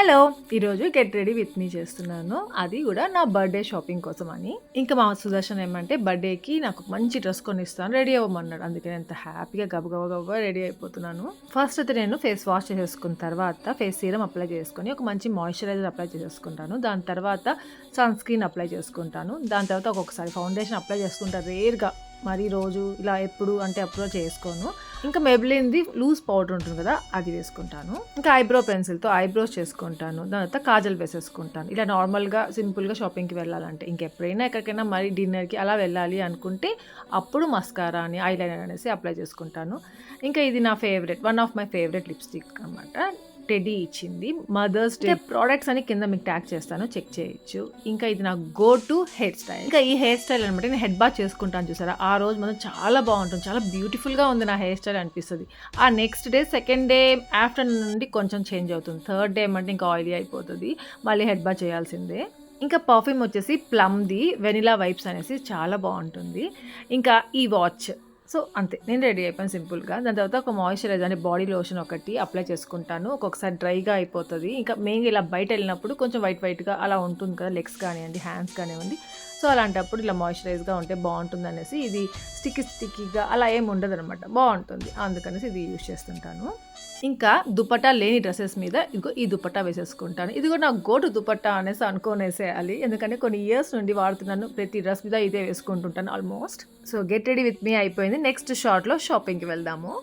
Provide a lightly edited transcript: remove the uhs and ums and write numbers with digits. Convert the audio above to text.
Hello! ఈరోజు get ready with మీ చేస్తున్నాను. అది గూడా నా బర్త్‌డే షాపింగ్ కోసమని. ఇంకా మా సుదర్శన్ ఏమంటే బర్త్‌డేకి నాకు మంచి డ్రెస్ కొనిస్తాను రెడీ అవ్వమన్నాడు. అందుకే ఎంత హ్యాపీగా గబగబా రెడీ అయిపోతున్నాను. ఫస్ట్ అయితే నేను ఫేస్ వాష్ చేసేసుకున్న తర్వాత ఫేస్ సీరమ్ అప్లై చేసుకొని ఒక మంచి మాయిశ్చరైజర్ అప్లై చేసేసుకుంటాను. దాని తర్వాత సన్ స్క్రీన్ అప్లై చేసుకుంటాను. దాని తర్వాత ఒక్కొక్కసారి ఫౌండేషన్ అప్లై చేసుకుంటా రేర్‌గా. మరి రోజు ఇలా ఎప్పుడు అంటే అప్పుడో చేసుకోను. ఇంకా మెబ్లిన్‌ది లూజ్ పౌడర్ ఉంటుంది కదా! అది వేసుకుంటాను. ఇంకా ఐబ్రో పెన్సిల్‌తో ఐబ్రోస్ చేసుకుంటాను. దాని తర్వాత కాజల్ వేసేసుకుంటాను. ఇలా నార్మల్‌గా సింపుల్‌గా షాపింగ్‌కి వెళ్ళాలంటే. ఇంకెప్పుడైనా ఎక్కడికైనా మరి డిన్నర్‌కి అలా వెళ్ళాలి అనుకుంటే అప్పుడు మస్కారా అని, ఐలైనర్ అనేసి అప్లై చేసుకుంటాను. ఇంకా ఇది నా favourite. One of my favourite lipstick అనమాట. టెడ్డీ ఇచ్చింది. మదర్స్ డే ప్రొడక్ట్స్ అని కింద మీకు ట్యాగ్ చేస్తాను. చెక్ చేయొచ్చు. ఇంకా ఇది నా గో టు హెయిర్ స్టైల్. ఇంకా ఈ హెయిర్ స్టైల్ అనమాట నేను హెడ్ బాత్ చేసుకుంటాను చూసారా? ఆ రోజు మాత్రం చాలా బావుంటుంది. చాలా బ్యూటిఫుల్‌గా ఉంది నా హెయిర్ స్టైల్ అనిపిస్తది. ఆ next day, second day afternoon నుండి కొంచెం చేంజ్ అవుతుంది. థర్డ్ డే ఏమంటే ఇంకా ఆయిలీ అయిపోతది. మళ్ళీ హెడ్ బాత్ చేయాల్సిందే. ఇంకా పర్ఫ్యూమ్ వచ్చేసి ప్లమ్‌ది వెనిలా వైబ్స్ అనేసి చాలా బావుంటుంది. ఇంకా ఈ వాచ్. సో, అంతే. నేను రెడీ అయిపోయాను సింపుల్‌గా. దాని తర్వాత ఒక మాయిశ్చరైజర్ అంటే బాడీ లోషన్ ఒకటి అప్లై చేసుకుంటాను. ఒక్కొక్కసారి డ్రైగా అయిపోతది. ఇంకా మెయిన్‌గా ఇలా బయటెళ్ళినప్పుడు కొంచెం వైట్‌గా అలా ఉంటుంది కదా! లెగ్స్ కానివ్వండి, హ్యాండ్స్ కానివ్వండి. సో, అలాంటప్పుడు ఇలా మాయిశ్చరైజ్‌గా ఉంటే బావుంటుందనేసి ఇది స్టిక్కీగా అలా ఏమి ఉండదనమాట. బావుంటుంది. అందుకనేసి ఇది యూజ్ చేస్తుంటాను. ఇంకా దుపట్టా లేని డ్రెసెస్ మీద ఇదిగో ఈ దుపట్టా వేసేసుకుంటాను. ఇది కూడా నా గో టు దుపట్టా అనేసి అనుకోనేసేయాలి. ఎందుకంటే కొన్ని ఇయర్స్ నుండి వాడుతున్నాను. ప్రతి డ్రెస్ మీద ఇదే వేసుకుంటుంటాను almost. So, get ready with me అయిపోయింది. నెక్స్ట్ షార్ట్‌లో షాపింగ్‌కి వెళ్దాము.